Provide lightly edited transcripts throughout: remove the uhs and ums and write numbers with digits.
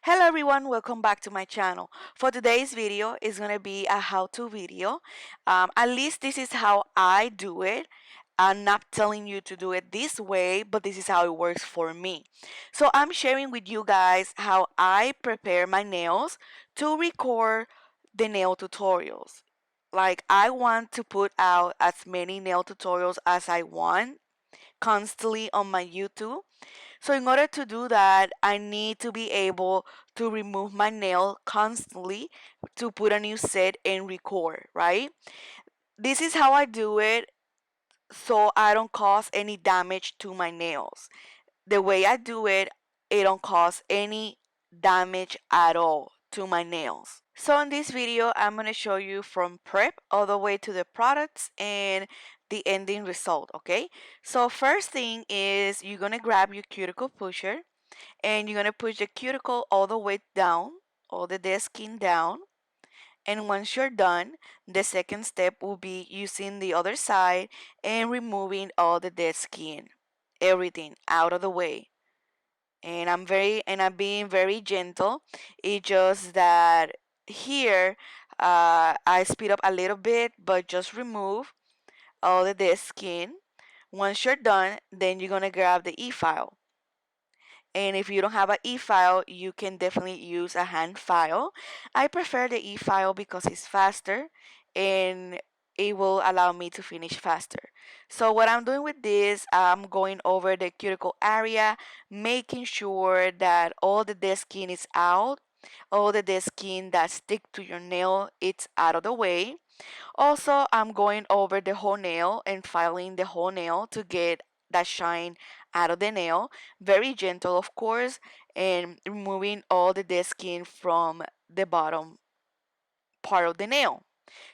Hello everyone, welcome back to my channel. For today's video is going to be a how-to video. At least this is how I do it. I'm not telling you to do it this way, but this is how it works for me. So I'm sharing with you guys how I prepare my nails to record the nail tutorials. Like I want to put out as many nail tutorials as I want constantly on my YouTube. So in order to do that, I need to be able to remove my nail constantly to put a new set and record, right? This is how I do it so I don't cause any damage to my nails. The way I do it, it don't cause any damage at all to my nails. So in this video, I'm going to show you from prep all the way to the products and the ending result, okay? So first thing is you're going to grab your cuticle pusher and you're going to push the cuticle all the way down, all the dead skin down. And once you're done, the second step will be using the other side and removing all the dead skin, everything out of the way. And I'm being very gentle. It's just that here I speed up a little bit, but just remove all the dead skin. Once you're done, then you're gonna grab the e-file. And if you don't have an e-file, you can definitely use a hand file. I prefer the e-file because it's faster and it will allow me to finish faster. So what I'm doing with this, I'm going over the cuticle area, making sure that all the dead skin is out, all the dead skin that stick to your nail, it's out of the way. Also, I'm going over the whole nail and filing the whole nail to get that shine out of the nail. Very gentle, of course, and removing all the dead skin from the bottom part of the nail.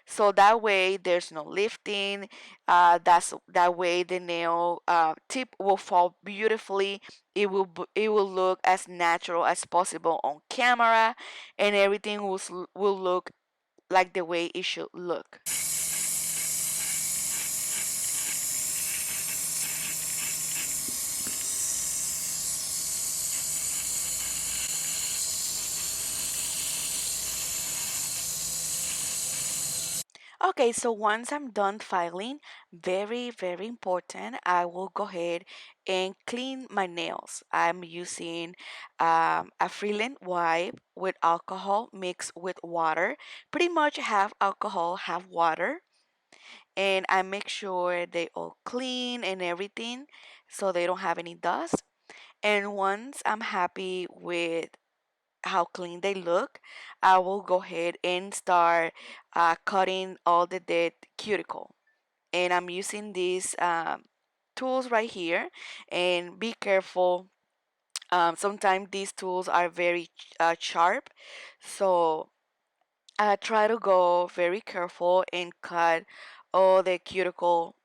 So that way there's no lifting. That way the nail tip will fall beautifully. It will look as natural as possible on camera, and everything will look like the way it should look. Okay, so once I'm done filing, very, very important, I will go ahead and clean my nails. I'm using a Freeland wipe with alcohol mixed with water. Pretty much half alcohol, half water. And I make sure they all clean and everything so they don't have any dust. And once I'm happy with how clean they look, I will go ahead and start cutting all the dead cuticle. And I'm using these tools right here. And be careful. Sometimes these tools are very sharp, so I try to go very careful and cut all the cuticle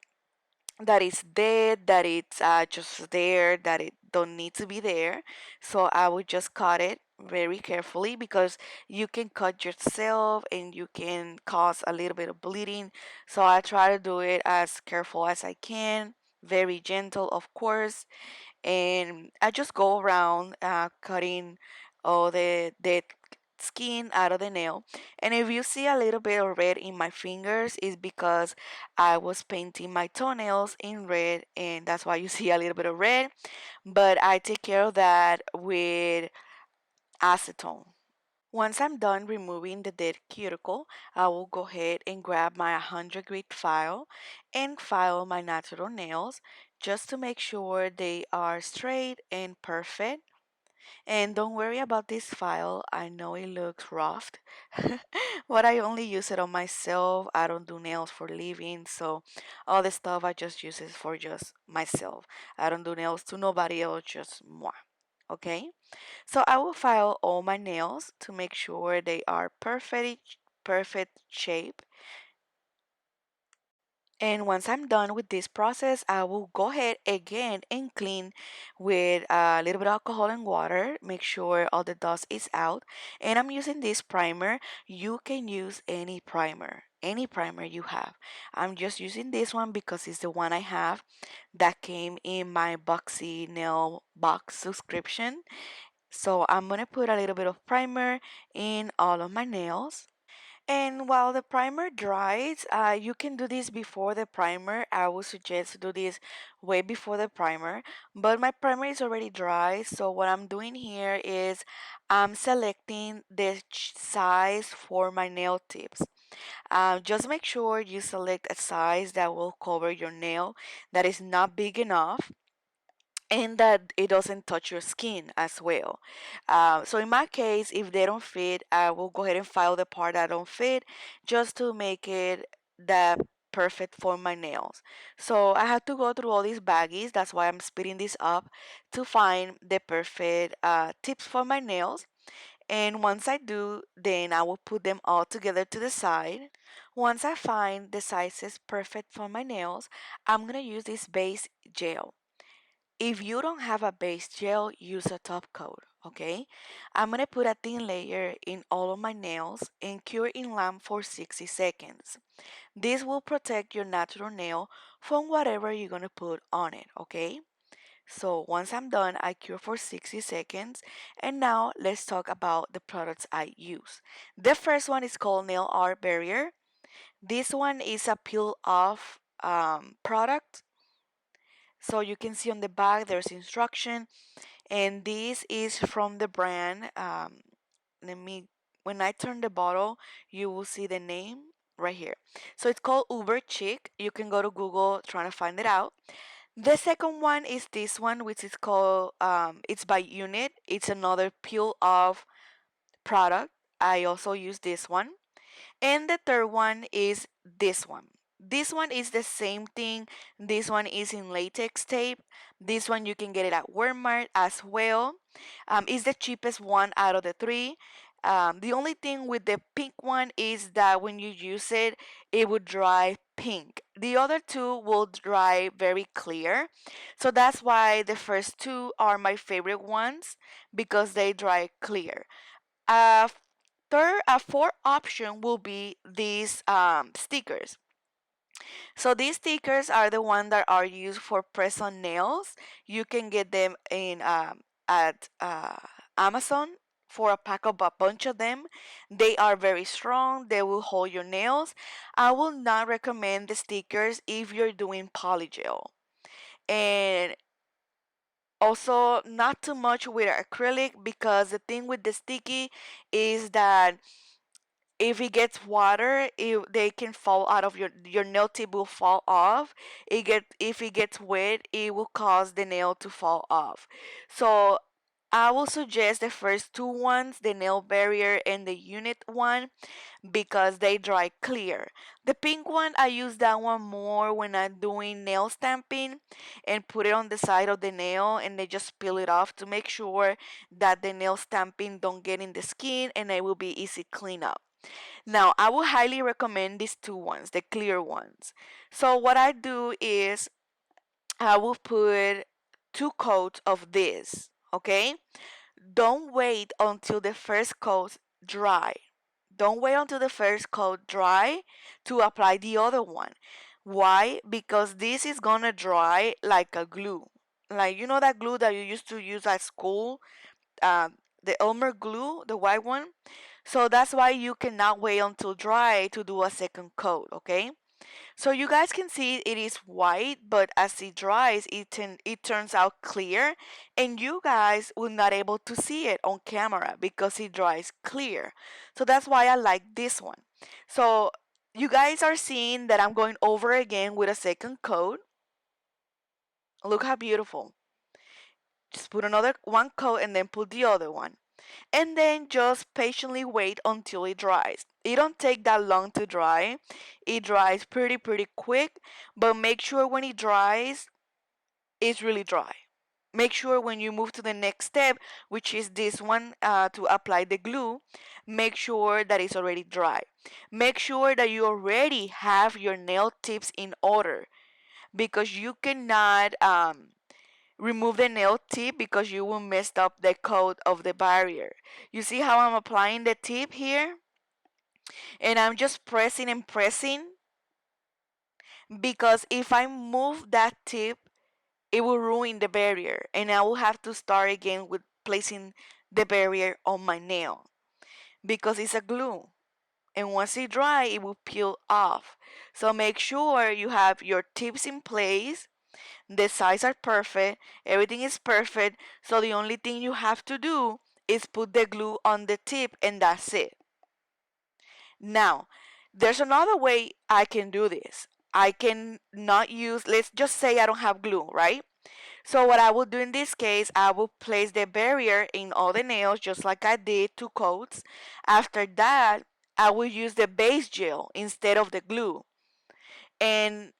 that is dead, that it's just there, that it don't need to be there. So I would just cut it very carefully because you can cut yourself and you can cause a little bit of bleeding. So I try to do it as careful as I can, very gentle, of course. And I just go around cutting all the dead skin out of the nail. And if you see a little bit of red in my fingers, it's because I was painting my toenails in red, and that's why you see a little bit of red. But I take care of that with acetone. Once I'm done removing the dead cuticle, I will go ahead and grab my 100 grit file and file my natural nails just to make sure they are straight and perfect. And don't worry about this file, I know it looks rough, but I only use it on myself. I don't do nails for living, so all the stuff I just use it for just myself. I don't do nails to nobody else, just moi. Okay? So I will file all my nails to make sure they are perfect shape. And once I'm done with this process, I will go ahead again and clean with a little bit of alcohol and water. Make sure all the dust is out. And I'm using this primer. You can use any primer you have. I'm just using this one because it's the one I have that came in my Boxy nail box subscription. So I'm gonna put a little bit of primer in all of my nails. And while the primer dries, you can do this before the primer. I would suggest to do this way before the primer. But my primer is already dry, so what I'm doing here is I'm selecting the size for my nail tips. Just make sure you select a size that will cover your nail that is not big enough and that it doesn't touch your skin as well. So in my case, if they don't fit, I will go ahead and file the part that don't fit just to make it that perfect for my nails. So I had to go through all these baggies. That's why I'm speeding this up to find the perfect tips for my nails. And once I do, then I will put them all together to the side. Once I find the sizes perfect for my nails, I'm gonna use this base gel. If you don't have a base gel, use a top coat, okay? I'm gonna put a thin layer in all of my nails and cure in lamp for 60 seconds. This will protect your natural nail from whatever you're gonna put on it, okay? So once I'm done, I cure for 60 seconds. And now let's talk about the products I use. The first one is called Nail Art Barrier. This one is a peel off product. So you can see on the back there's instruction, and this is from the brand. Let me, when I turn the bottle, you will see the name right here. So it's called Uber Chic. You can go to Google trying to find it out. The second one is this one, which is called, it's by Unit. It's another peel off product. I also use this one. And the third one is this one. This one is the same thing. This one is in latex tape. This one you can get it at Walmart as well. It's the cheapest one out of the three. The only thing with the pink one is that when you use it, it would dry pink. The other two will dry very clear. So that's why the first two are my favorite ones because they dry clear. Uh, a fourth option will be these stickers. So these stickers are the ones that are used for press on nails. You can get them in at Amazon for a pack of a bunch of them. They are very strong. They will hold your nails. I will not recommend the stickers if you're doing polygel. And also not too much with acrylic because the thing with the sticky is that if it gets water, they can fall out of your nail tip will fall off. If it gets wet, it will cause the nail to fall off. So I will suggest the first two ones, the nail barrier and the unit one, because they dry clear. The pink one, I use that one more when I'm doing nail stamping and put it on the side of the nail and they just peel it off to make sure that the nail stamping don't get in the skin and it will be easy clean up. Now, I would highly recommend these two ones, the clear ones. So what I do is I will put two coats of this, okay? Don't wait until the first coat dry. Don't wait until the first coat dry to apply the other one. Why? Because this is gonna dry like a glue. Like you know that glue that you used to use at school, uh, the Elmer glue, the white one. So that's why you cannot wait until dry to do a second coat, okay? So you guys can see it is white, but as it dries, it turns out clear, and you guys will not able to see it on camera because it dries clear. So that's why I like this one. So you guys are seeing that I'm going over again with a second coat. Look how beautiful. Just put another one coat and then put the other one. And then just patiently wait until it dries. It don't take that long to dry. It dries pretty quick, but make sure when it dries, it's really dry. Make sure when you move to the next step, which is this one to apply the glue, make sure that it's already dry. Make sure that you already have your nail tips in order because you cannot remove the nail tip because you will mess up the coat of the barrier. You see how I'm applying the tip here? And I'm just pressing and pressing because if I move that tip, it will ruin the barrier and I will have to start again with placing the barrier on my nail because it's a glue. And once it dry, it will peel off. So make sure you have your tips in place. The sides are perfect. Everything is perfect. So the only thing you have to do is put the glue on the tip and that's it. Now, there's another way I can do this. I can not use, let's just say I don't have glue, right? So what I will do in this case, I will place the barrier in all the nails just like I did 2 coats. After that, I will use the base gel instead of the glue and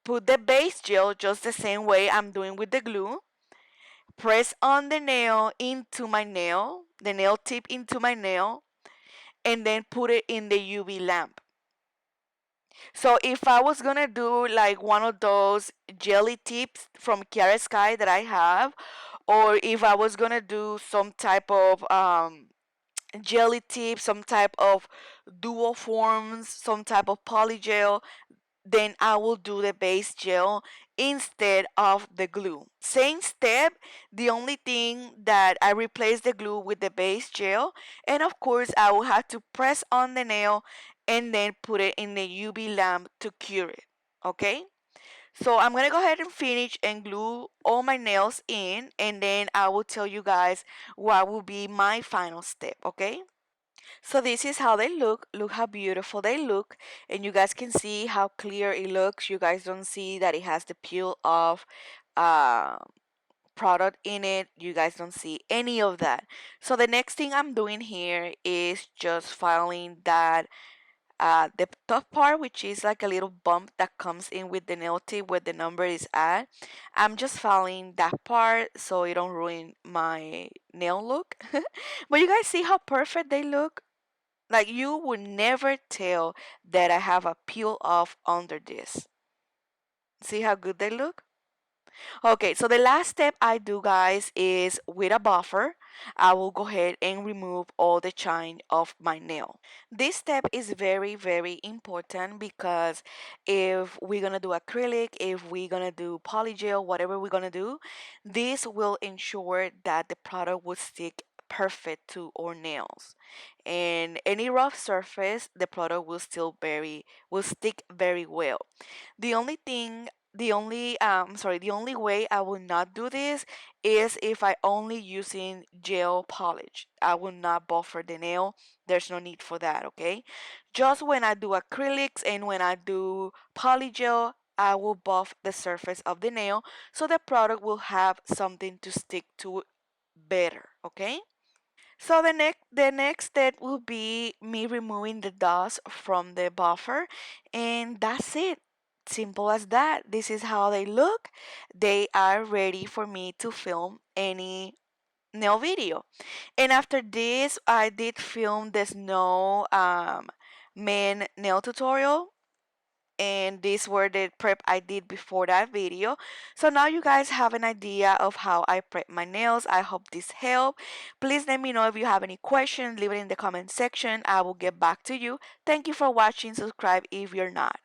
put the base gel just the same way I'm doing with the glue. Press on the nail into my nail, the nail tip into my nail, and then put it in the UV lamp. So if I was gonna do like one of those jelly tips from Chiara Sky that I have, or if I was gonna do some type of jelly tip, some type of dual forms, some type of polygel, then I will do the base gel instead of the glue. Same step, the only thing that I replace the glue with the base gel, and of course I will have to press on the nail and then put it in the UV lamp to cure it. Okay? So I'm gonna go ahead and finish and glue all my nails in, and then I will tell you guys what will be my final step. Okay? So this is how they look. Look how beautiful they look. And you guys can see how clear it looks. You guys don't see that it has the peel off uh, product in it. You guys don't see any of that. So the next thing I'm doing here is just filing that the top part, which is like a little bump that comes in with the nail tip where the number is at. I'm just filing that part so it don't ruin my nail look. But you guys see how perfect they look? Like you would never tell that I have a peel off under this. See how good they look? Okay, so the last step I do, guys, is with a buffer, I will go ahead and remove all the shine of my nail. This step is very, very important because if we're gonna do acrylic, if we're gonna do polygel, whatever we're gonna do, this will ensure that the product will stick perfect to our nails. And any rough surface, the product will stick very well. The only thing, the only way I will not do this is if I only using gel polish. I will not buffer the nail. There's no need for that, okay? Just when I do acrylics and when I do polygel, I will buff the surface of the nail so the product will have something to stick to better, okay? So the next step will be me removing the dust from the buffer, and that's it. Simple as that. This is how they look. They are ready for me to film any nail video. And after this, I did film the snow man nail tutorial, and these were the prep I did before that video. So now you guys have an idea of how I prep my nails. I hope this helped. Please let me know if you have any questions. Leave it in the comment section. I will get back to you. Thank you for watching. Subscribe if you're not.